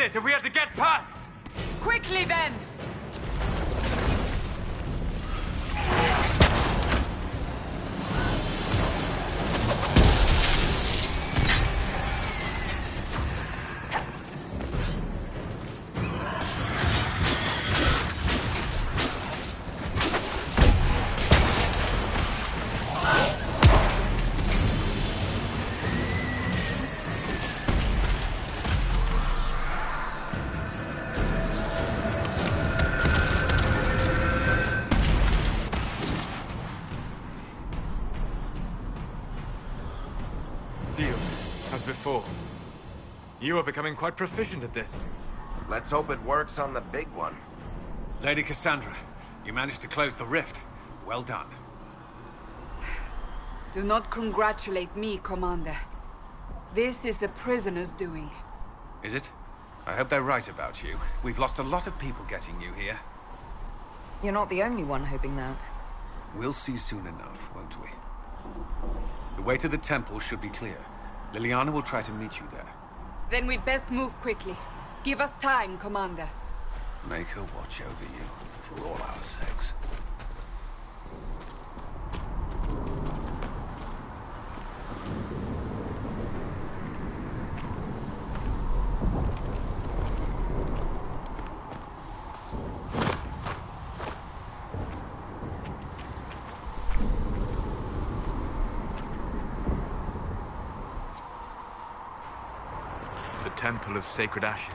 seal it if we are to get past! Quickly then! You are becoming quite proficient at this. Let's hope it works on the big one. Lady Cassandra, you managed to close the rift. Well done. Do not congratulate me, Commander. This is the prisoner's doing. Is it? I hope they're right about you. We've lost a lot of people getting you here. You're not the only one hoping that. We'll see soon enough, won't we? The way to the temple should be clear. Liliana will try to meet you there. Then we'd best move quickly. Give us time, Commander. Make her watch over you, for all our sakes. Temple of Sacred Ashes.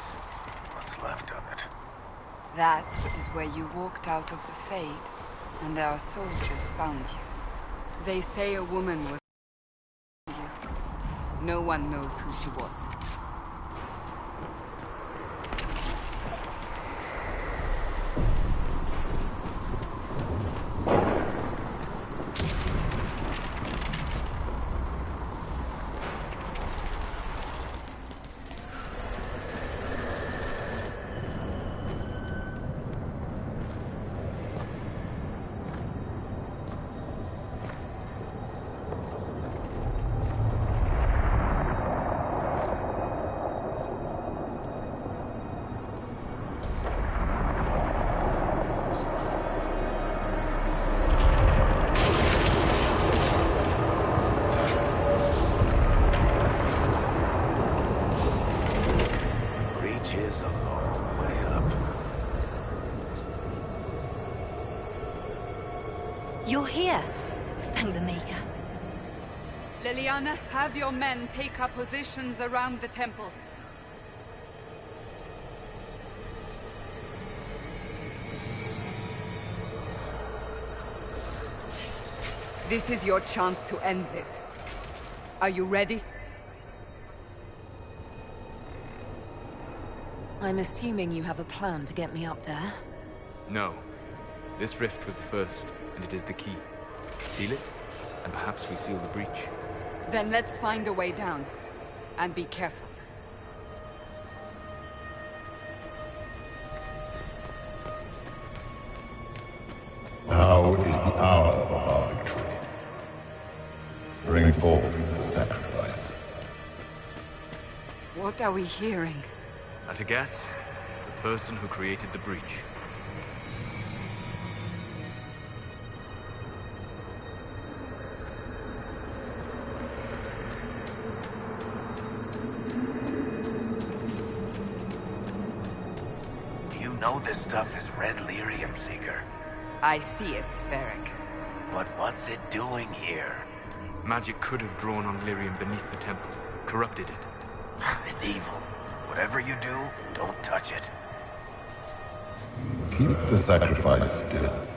What's left of it? That is where you walked out of the Fade, and our soldiers found you. They say a woman was you. No one knows who she was. You're here. Thank the Maker. Liliana, have your men take up positions around the temple. This is your chance to end this. Are you ready? I'm assuming you have a plan to get me up there. No. This rift was the first, and it is the key. Seal it, and perhaps we seal the breach. Then let's find a way down. And be careful. Now is the hour of our victory. Bring forth the sacrifice. What are we hearing? At a guess, the person who created the breach. You know this stuff is red lyrium, Seeker. I see it, Varric. But what's it doing here? Magic could have drawn on lyrium beneath the temple, corrupted it. It's evil. Whatever you do, don't touch it. Keep the sacrifice still.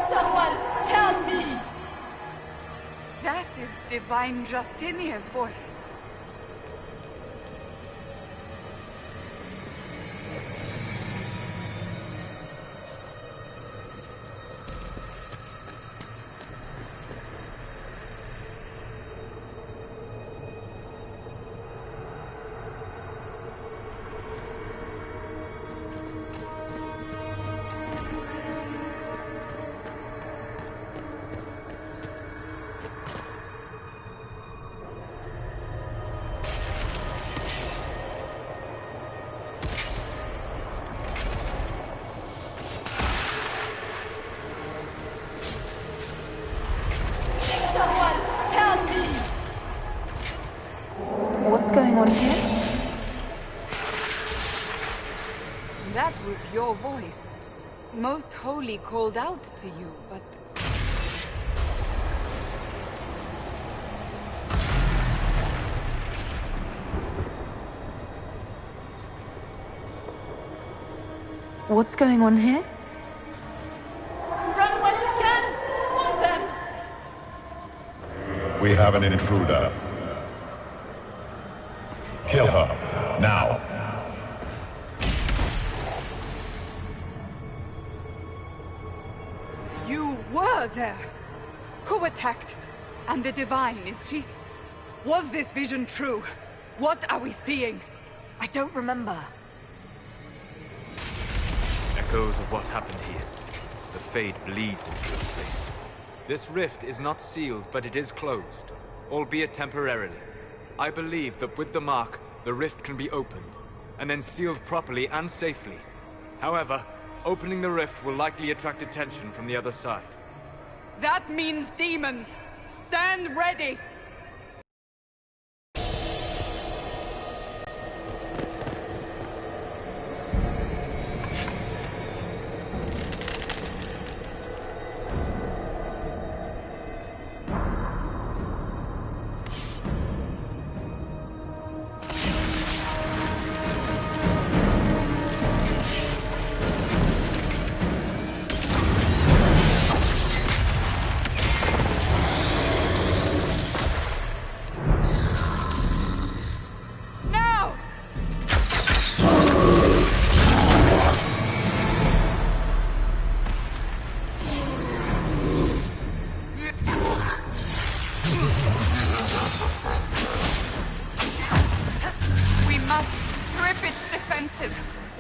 Someone help me! That is Divine Justinia's voice. was your voice. Most Holy called out to you, but... What's going on here? Run when you can! Want them! We have an intruder. Kill her, now. You were there! Who attacked? And the Divine, is she... Was this vision true? What are we seeing? I don't remember. Echoes of what happened here. The Fade bleeds into this place. This rift is not sealed, but it is closed, albeit temporarily. I believe that with the mark, the rift can be opened, and then sealed properly and safely. However, opening the rift will likely attract attention from the other side. That means demons! Stand ready!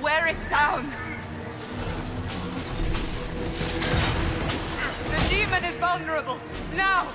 Wear it down! The demon is vulnerable! Now!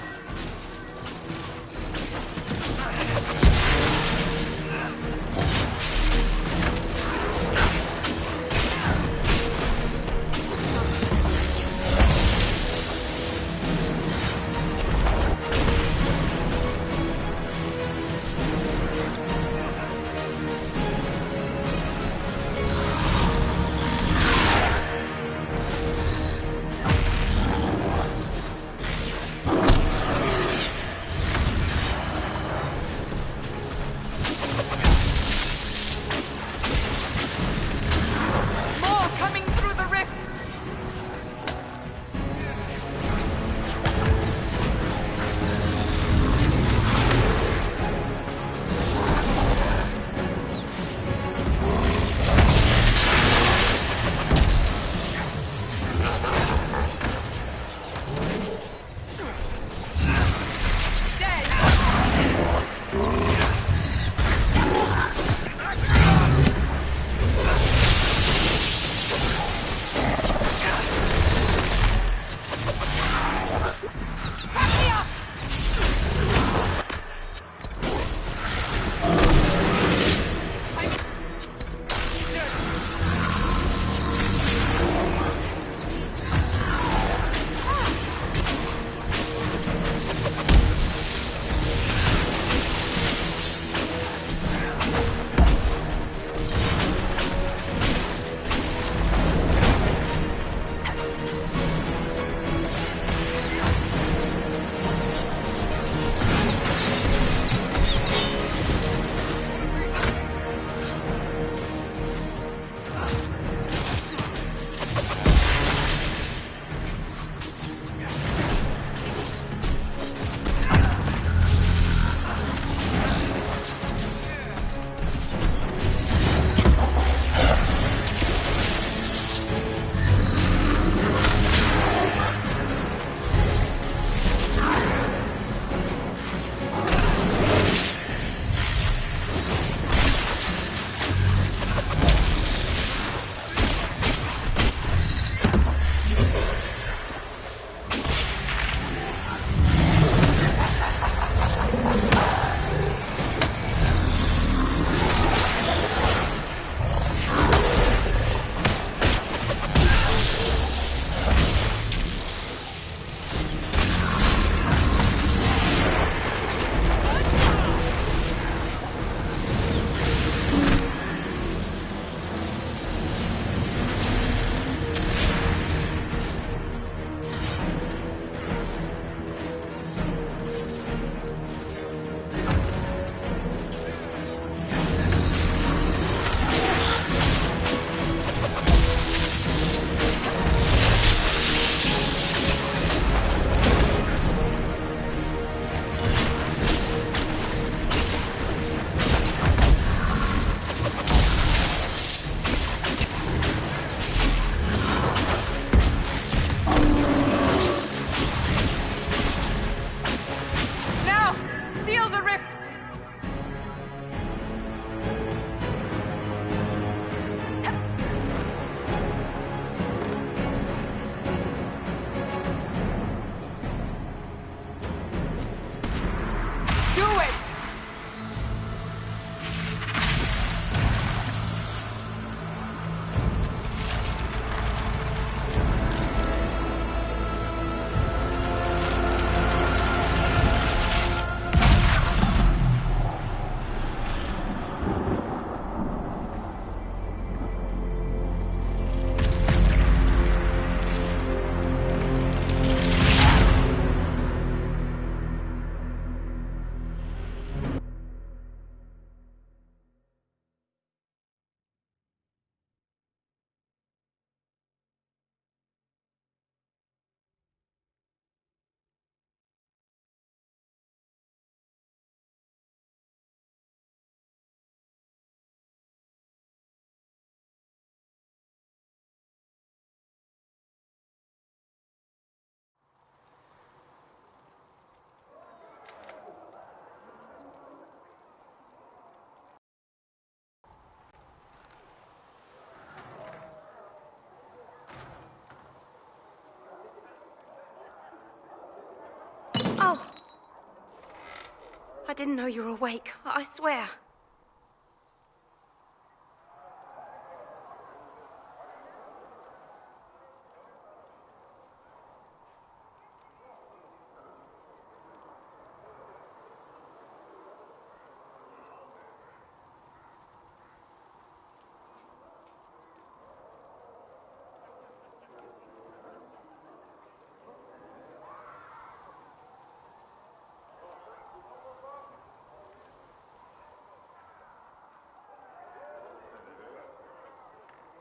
didn't know you were awake, I swear.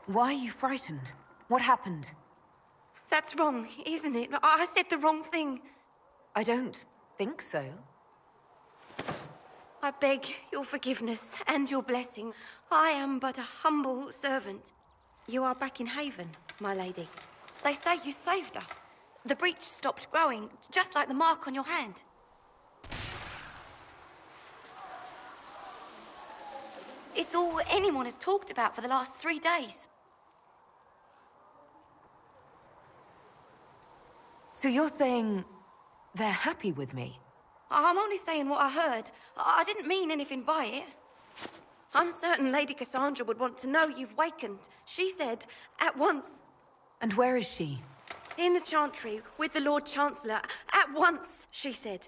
Why are you frightened? What happened? That's wrong, isn't it? I said the wrong thing. I don't think so. I beg your forgiveness and your blessing. I am but a humble servant. You are back in Haven, my lady. They say you saved us. The breach stopped growing, just like the mark on your hand. It's all anyone has talked about for the last 3 days. So you're saying they're happy with me? I'm only saying what I heard. I didn't mean anything by it. I'm certain Lady Cassandra would want to know you've wakened. She said, at once. And where is she? In the Chantry, with the Lord Chancellor. At once, she said.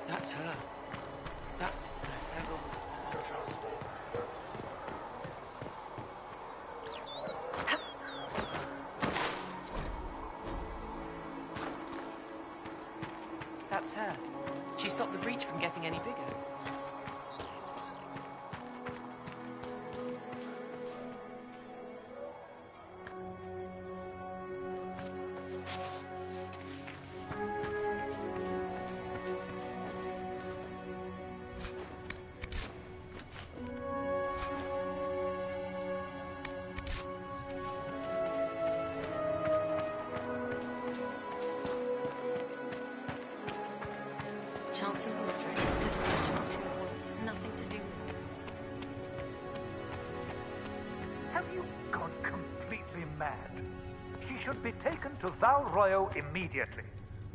That's her. That's the herald of Ðřağön. That's her. She stopped the breach from getting any bigger. Chancellor Ðřağön says the Chantry wants nothing to do with us. Have you gone completely mad? She should be taken to Val Royo immediately,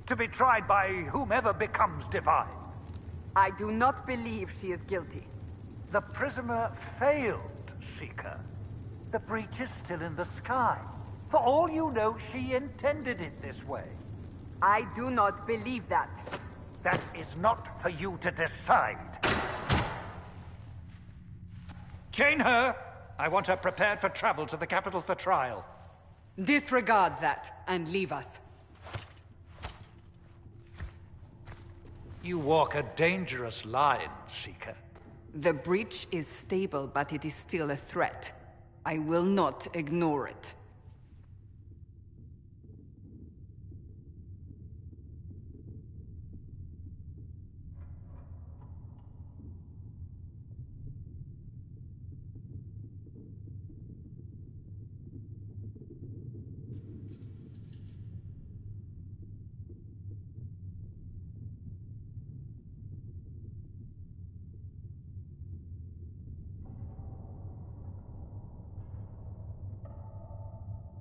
to be tried by whomever becomes divine. I do not believe she is guilty. The prisoner failed, Seeker. The breach is still in the sky. For all you know, she intended it this way. I do not believe that. That is not for you to decide. Chain her! I want her prepared for travel to the capital for trial. Disregard that and leave us. You walk a dangerous line, Seeker. The breach is stable, but it is still a threat. I will not ignore it.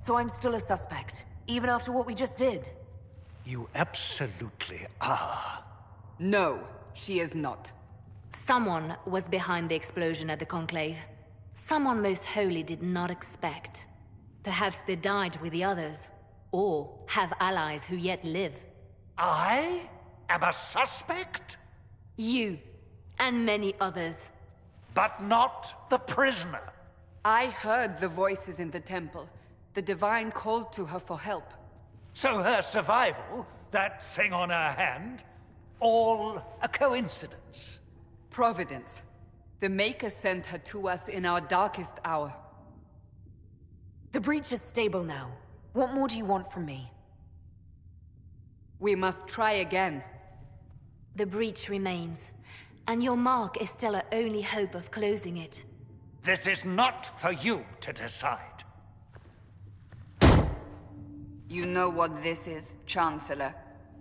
So I'm still a suspect, even after what we just did? You absolutely are. No, she is not. Someone was behind the explosion at the Conclave. Someone Most Holy did not expect. Perhaps they died with the others, or have allies who yet live. I am a suspect? You, and many others. But not the prisoner. I heard the voices in the temple. The Divine called to her for help. So her survival, that thing on her hand, all a coincidence? Providence. The Maker sent her to us in our darkest hour. The breach is stable now. What more do you want from me? We must try again. The breach remains, and your mark is still our only hope of closing it. This is not for you to decide. You know what this is, Chancellor.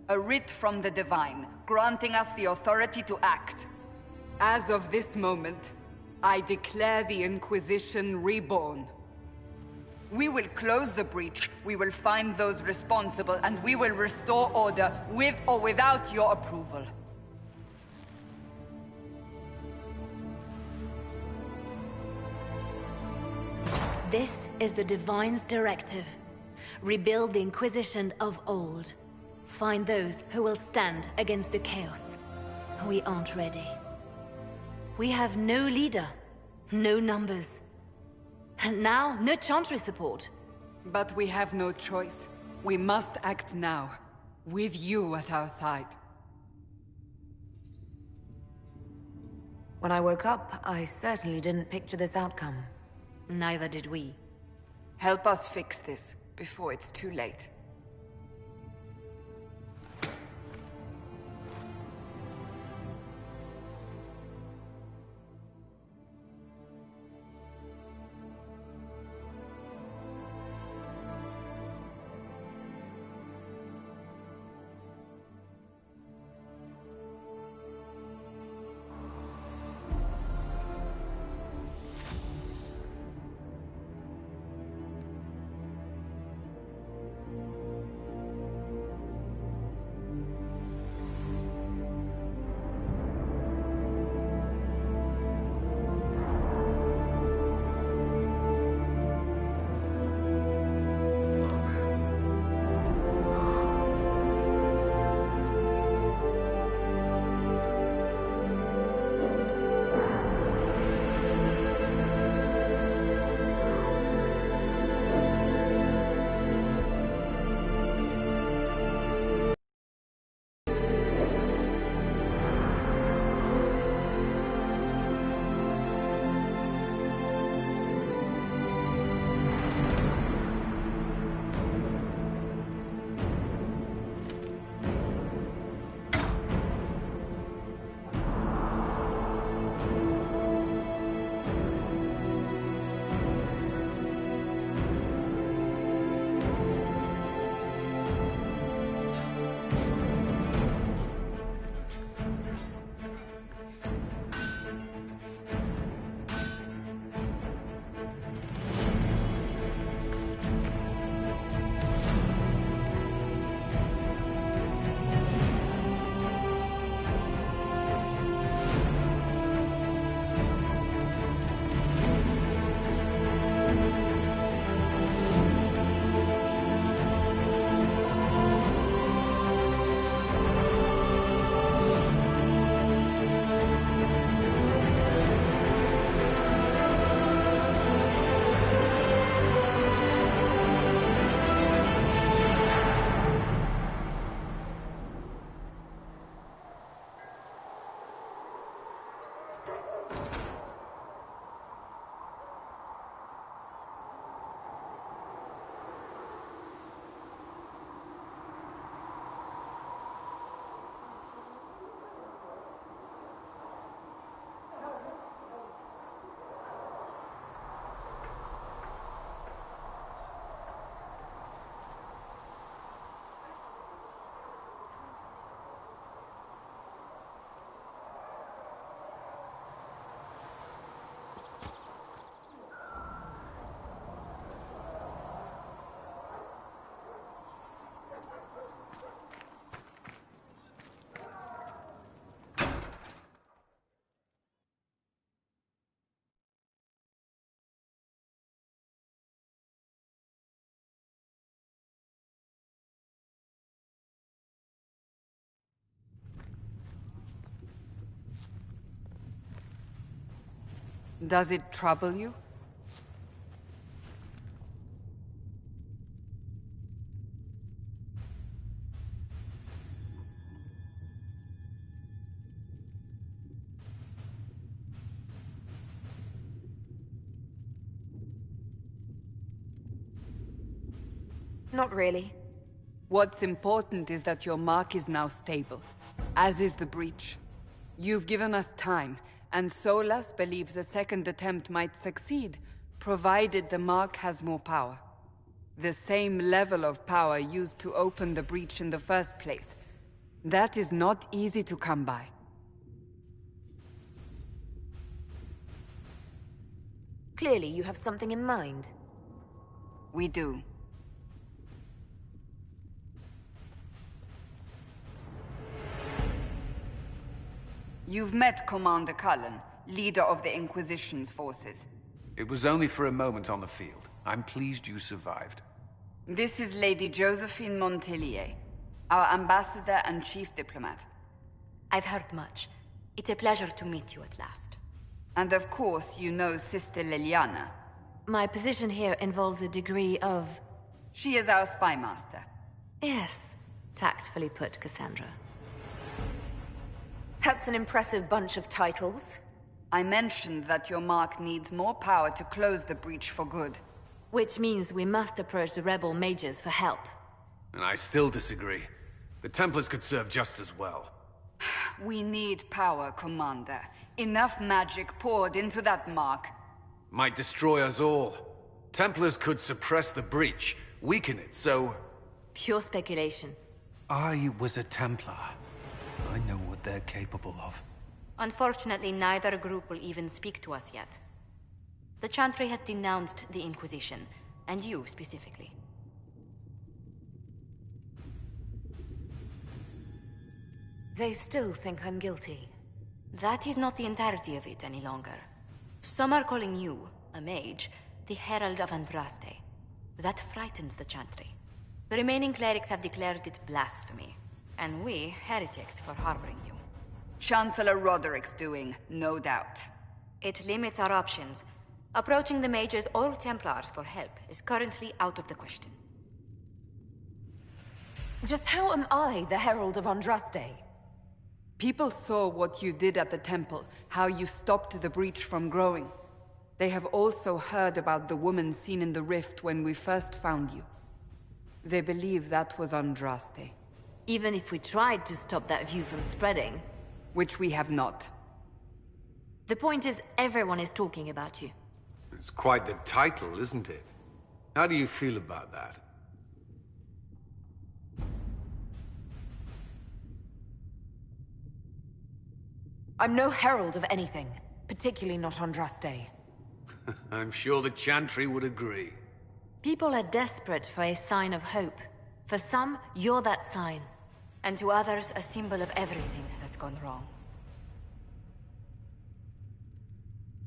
A writ from the Divine, granting us the authority to act. As of this moment, I declare the Inquisition reborn. We will close the breach, we will find those responsible, and we will restore order, with or without your approval. This is the Divine's directive. Rebuild the Inquisition of old. Find those who will stand against the chaos. We aren't ready. We have no leader, no numbers. And now, no Chantry support. But we have no choice. We must act now, with you at our side. When I woke up, I certainly didn't picture this outcome. Neither did we. Help us fix this, before it's too late. Does it trouble you? Not really. What's important is that your mark is now stable, as is the breach. You've given us time, And SLUS believes a second attempt might succeed, provided the Mark has more power. The same level of power used to open the breach in the first place. That is not easy to come by. Clearly, you have something in mind. We do. You've met Commander Cullen, leader of the Inquisition's forces. It was only for a moment on the field. I'm pleased you survived. This is Lady Josephine Montelier, our ambassador and chief diplomat. I've heard much. It's a pleasure to meet you at last. And of course, you know Sister Liliana. My position here involves a degree of... She is our spy master. Yes, tactfully put, Cassandra. That's an impressive bunch of titles. I mentioned that your Mark needs more power to close the breach for good. Which means we must approach the rebel mages for help. And I still disagree. The Templars could serve just as well. We need power, Commander. Enough magic poured into that Mark. Might destroy us all. Templars could suppress the breach, weaken it, so... Pure speculation. I was a Templar. I know what they're capable of. Unfortunately, neither group will even speak to us yet. The Chantry has denounced the Inquisition, and you specifically. They still think I'm guilty. That is not the entirety of it any longer. Some are calling you, a mage, the Herald of Andraste. That frightens the Chantry. The remaining clerics have declared it blasphemy, and we, heretics, for harboring you. Chancellor Roderick's doing, no doubt. It limits our options. Approaching the mages or Templars for help is currently out of the question. Just how am I the Herald of Andraste? People saw what you did at the temple, how you stopped the breach from growing. They have also heard about the woman seen in the rift when we first found you. They believe that was Andraste. Even if we tried to stop that view from spreading... Which we have not. The point is, everyone is talking about you. It's quite the title, isn't it? How do you feel about that? I'm no herald of anything, particularly not Andraste. I'm sure the Chantry would agree. People are desperate for a sign of hope. For some, you're that sign. And to others, a symbol of everything that's gone wrong.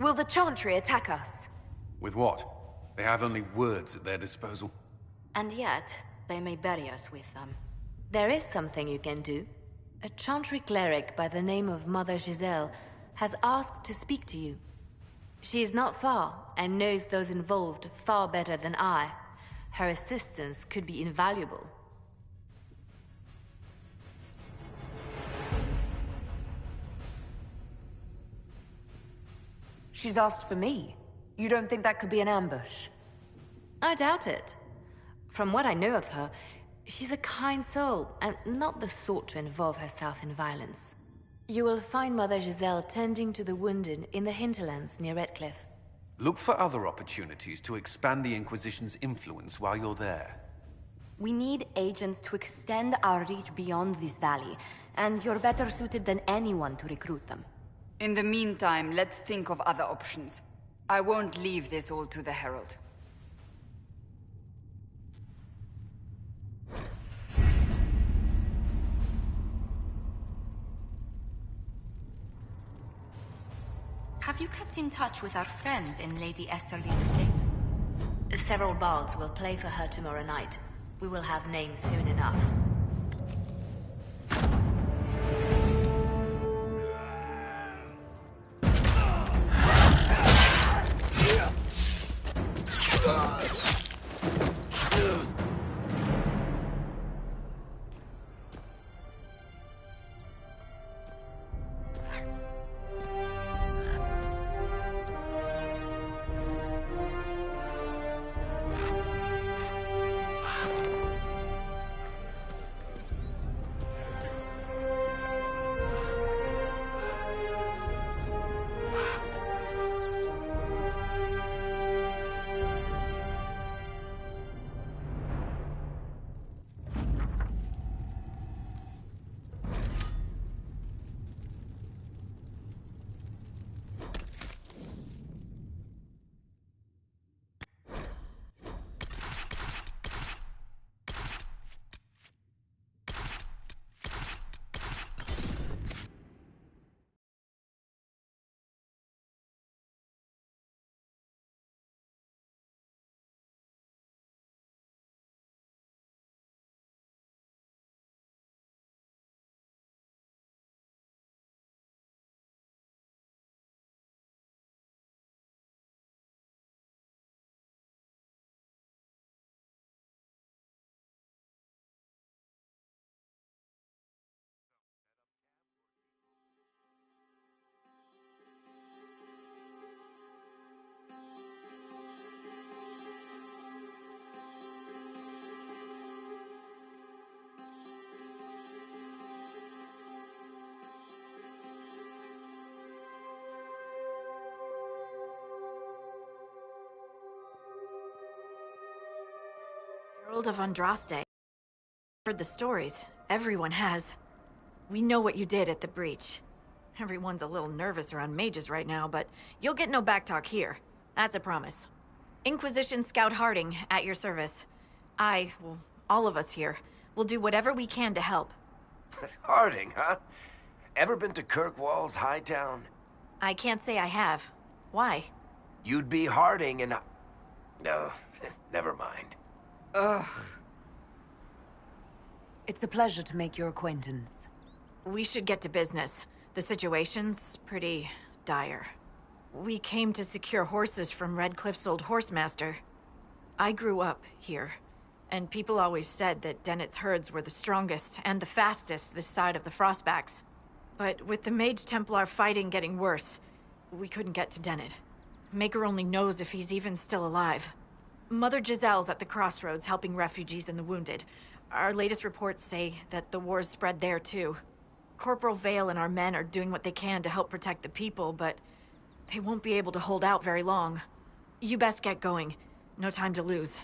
Will the Chantry attack us? With what? They have only words at their disposal. And yet, they may bury us with them. There is something you can do. A Chantry cleric by the name of Mother Giselle has asked to speak to you. She is not far, and knows those involved far better than I. Her assistance could be invaluable. She's asked for me. You don't think that could be an ambush? I doubt it. From what I know of her, she's a kind soul, and not the sort to involve herself in violence. You will find Mother Giselle tending to the wounded in the hinterlands near Redcliffe. Look for other opportunities to expand the Inquisition's influence while you're there. We need agents to extend our reach beyond this valley, and you're better suited than anyone to recruit them. In the meantime, let's think of other options. I won't leave this all to the Herald. Have you kept in touch with our friends in Lady Estherly's estate? Several bards will play for her tomorrow night. We will have names soon enough. World of Andraste. Heard the stories. Everyone has. We know what you did at the breach. Everyone's a little nervous around mages right now, but you'll get no backtalk here. That's a promise. Inquisition Scout Harding, at your service. Well, all of us here, will do whatever we can to help. Harding, huh? Ever been to Kirkwall's Hightown? I can't say I have. Why? You'd be Harding and... No, never mind. Ugh. It's a pleasure to make your acquaintance. We should get to business. The situation's pretty dire. We came to secure horses from Redcliffe's old horsemaster. I grew up here, and people always said that Dennett's herds were the strongest and the fastest this side of the Frostbacks. But with the Mage Templar fighting getting worse, we couldn't get to Dennett. Maker only knows if he's even still alive. Mother Giselle's at the crossroads helping refugees and the wounded. Our latest reports say that the war's spread there too. Corporal Vale and our men are doing what they can to help protect the people, but they won't be able to hold out very long. You best get going. No time to lose.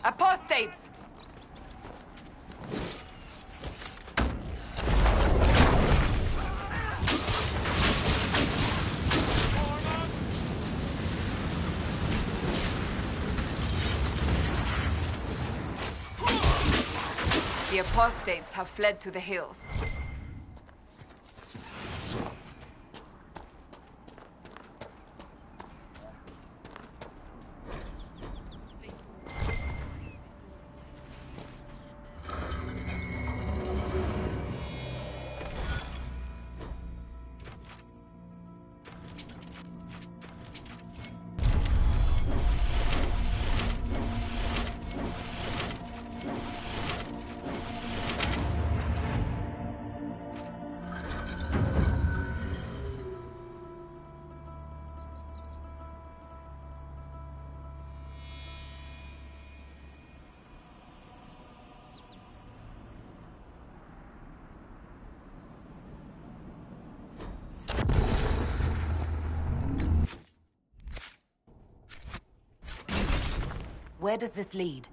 Apostates! The apostates have fled to the hills. Where does this lead?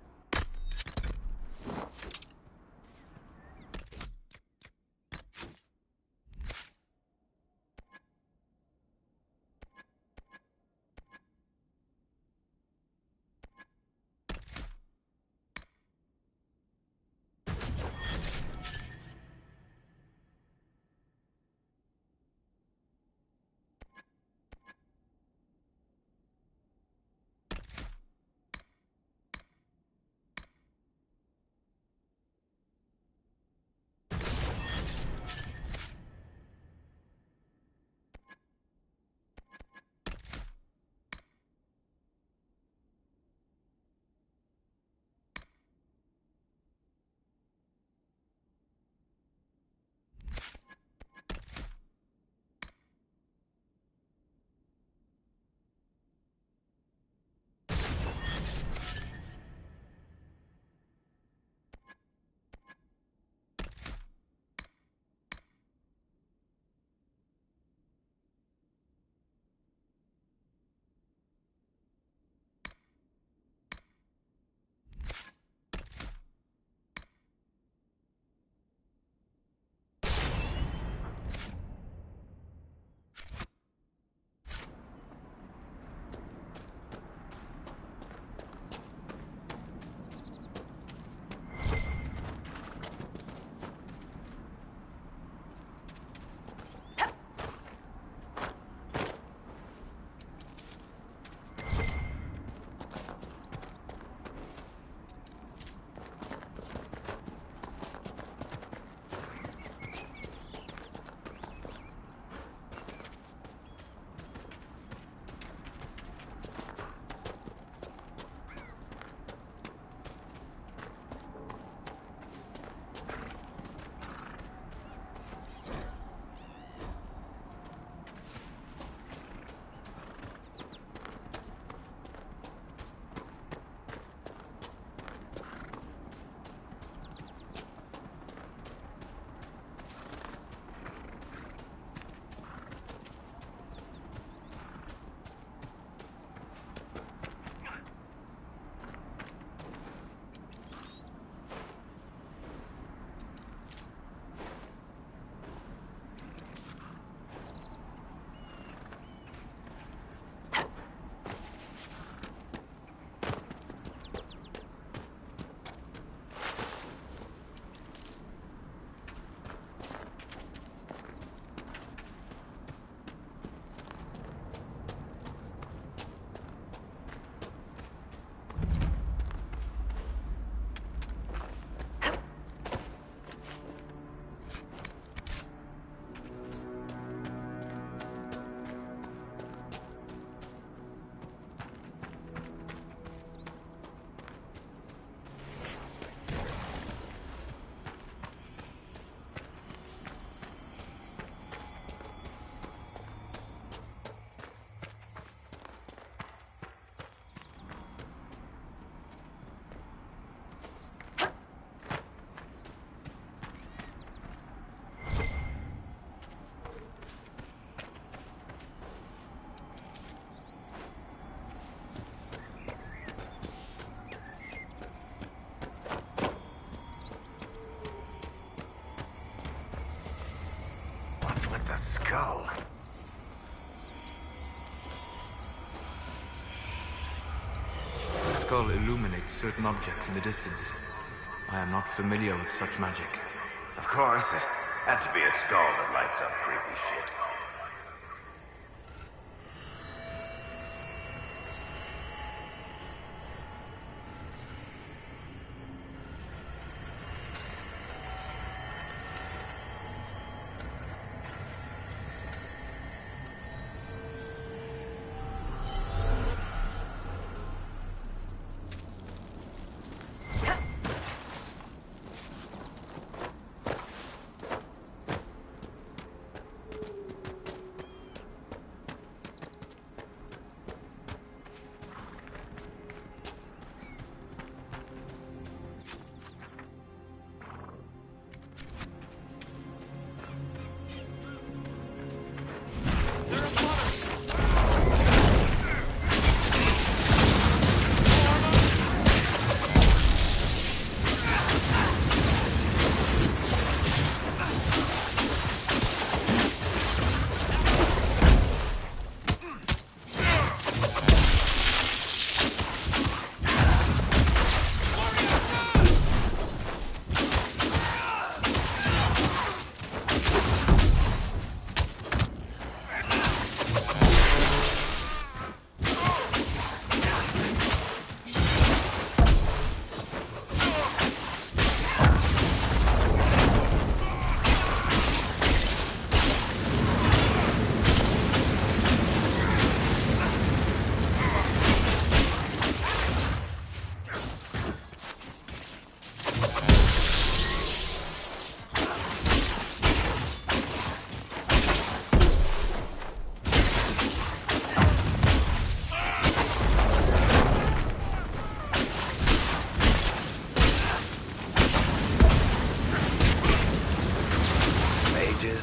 skull illuminates certain objects in the distance. I am not familiar with such magic. Of course, it had to be a skull that lights up creepy shit.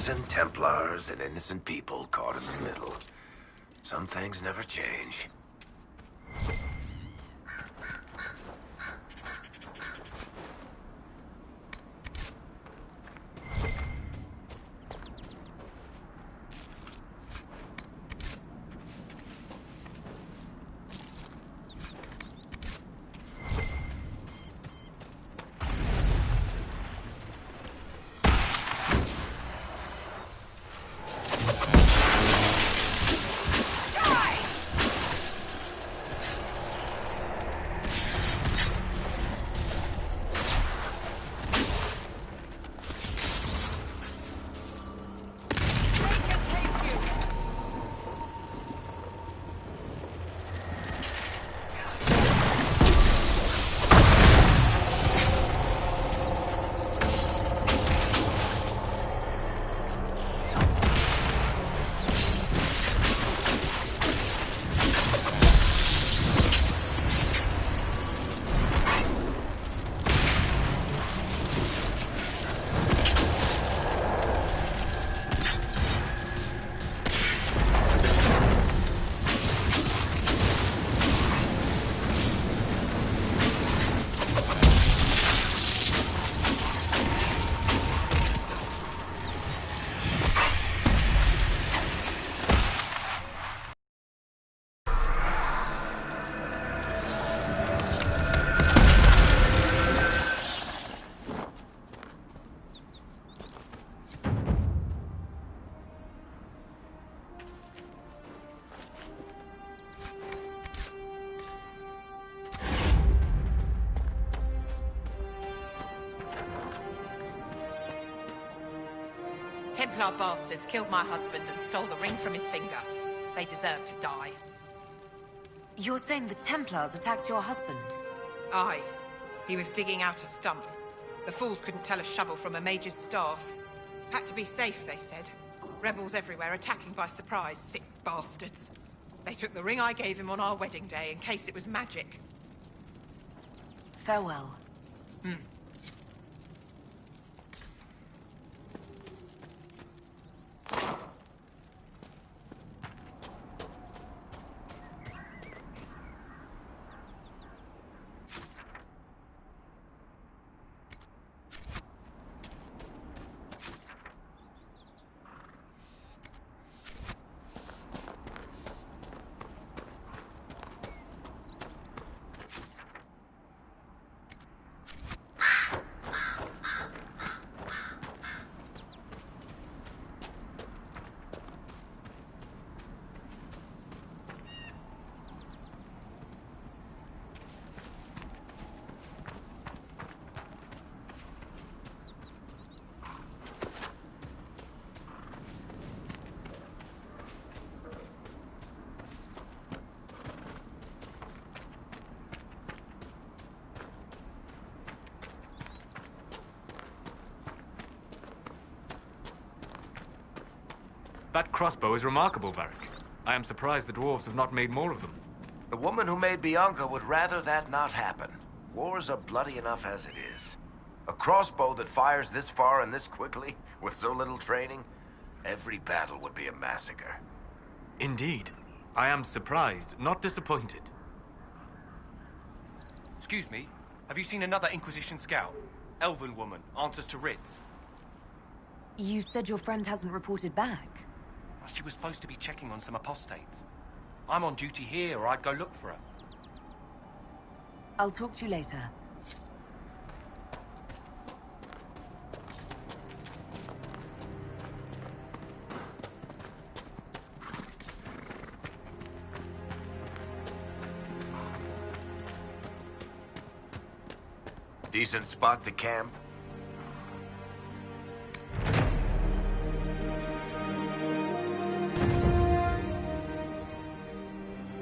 And Templars and innocent people caught in the middle. Some things never change. Templar bastards killed my husband and stole the ring from his finger. They deserve to die. You're saying the Templars attacked your husband? Aye. He was digging out a stump. The fools couldn't tell a shovel from a mage's staff. Had to be safe, they said. Rebels everywhere attacking by surprise, sick bastards. They took the ring I gave him on our wedding day in case it was magic. Farewell. That crossbow is remarkable, Varric. I am surprised the dwarves have not made more of them. The woman who made Bianca would rather that not happen. Wars are bloody enough as it is. A crossbow that fires this far and this quickly, with so little training, every battle would be a massacre. Indeed. I am surprised, not disappointed. Excuse me, have you seen another Inquisition scout? Elven woman, answers to writs. You said your friend hasn't reported back. She was supposed to be checking on some apostates. I'm on duty here, or I'd go look for her. I'll talk to you later. Decent spot to camp?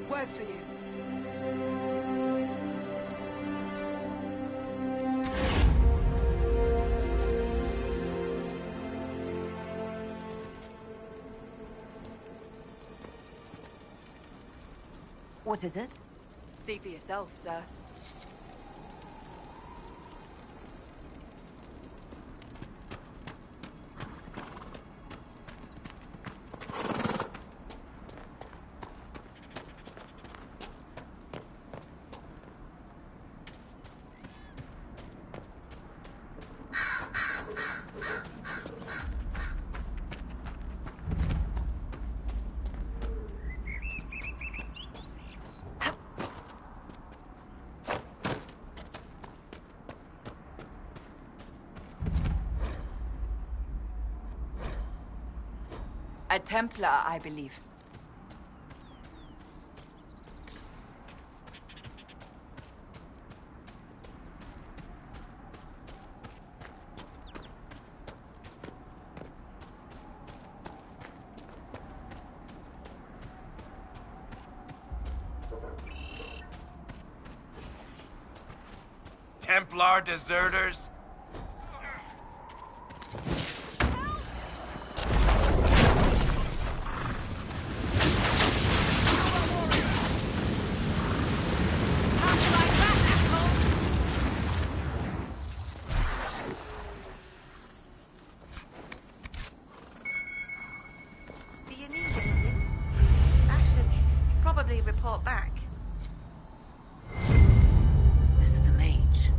Word for you. What is it? See for yourself, sir. A Templar, I believe. Templar deserters? Report back. This is a mage.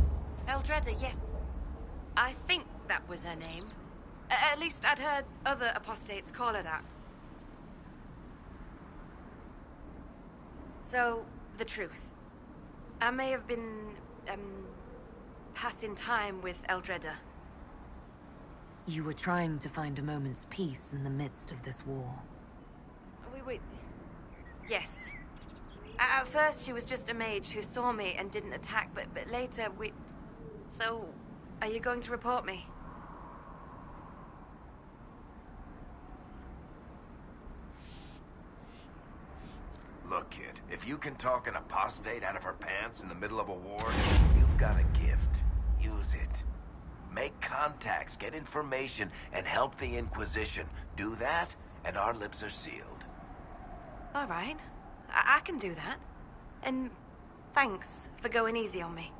Ðřağön, yes. I think that was her name. At least I'd heard other apostates call her that. So, the truth. I may have been, passing time with Ðřağön. You were trying to find a moment's peace in the midst of this war. Yes. At first, she was just a mage who saw me and didn't attack, but later we... So, are you going to report me? Look, kid, if you can talk an apostate out of her pants in the middle of a war, you've got a gift. Use it. Make contacts, get information, and help the Inquisition. Do that, and our lips are sealed. All right. I can do that. And thanks for going easy on me.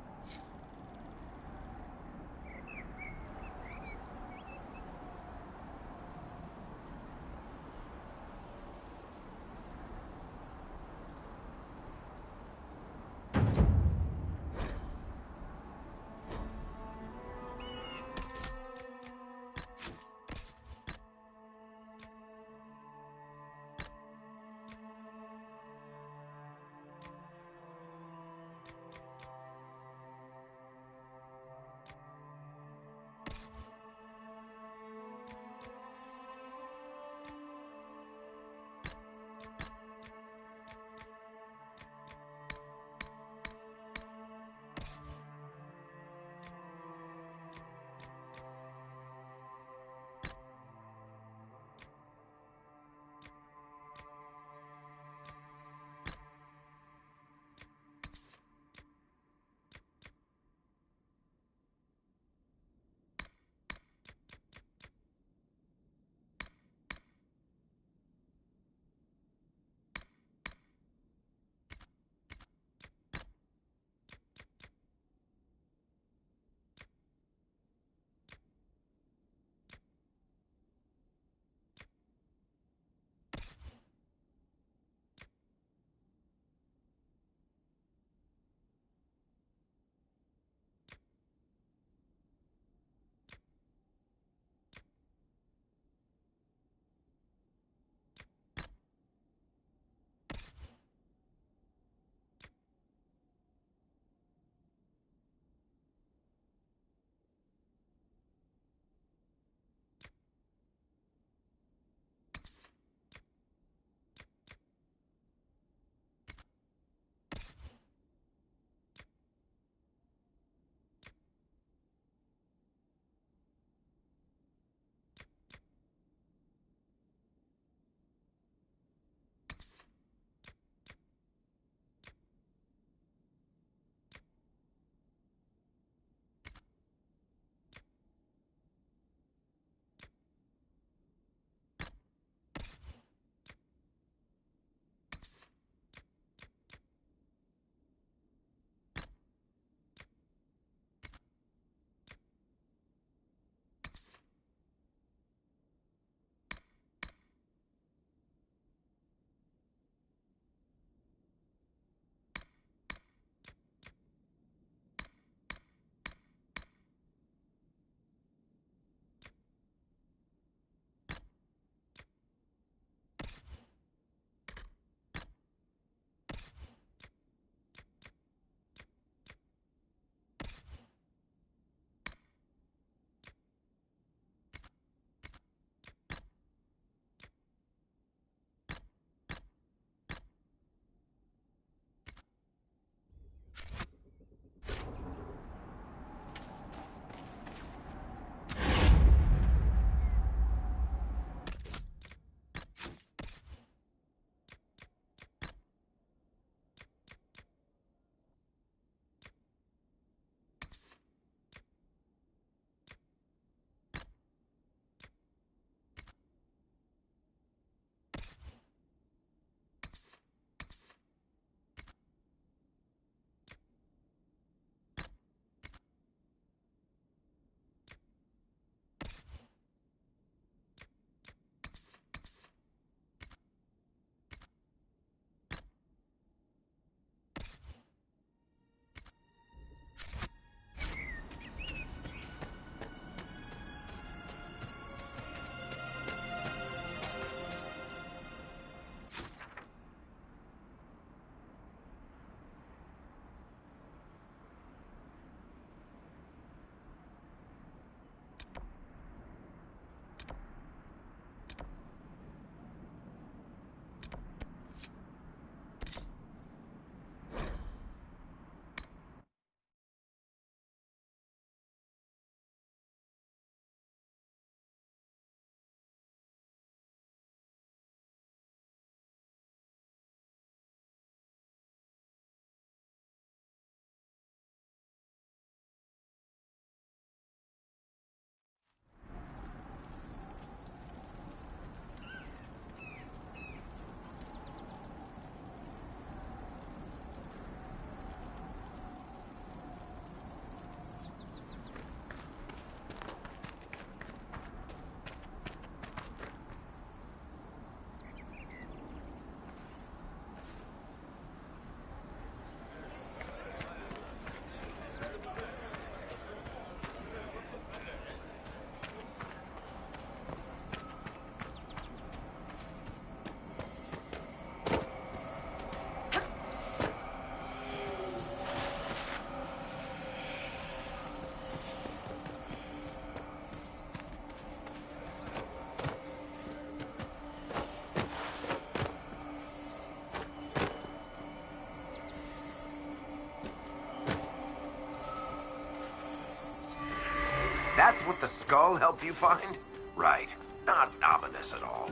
what the skull helped you find? Right. Not ominous at all.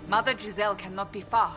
Mother Giselle cannot be far.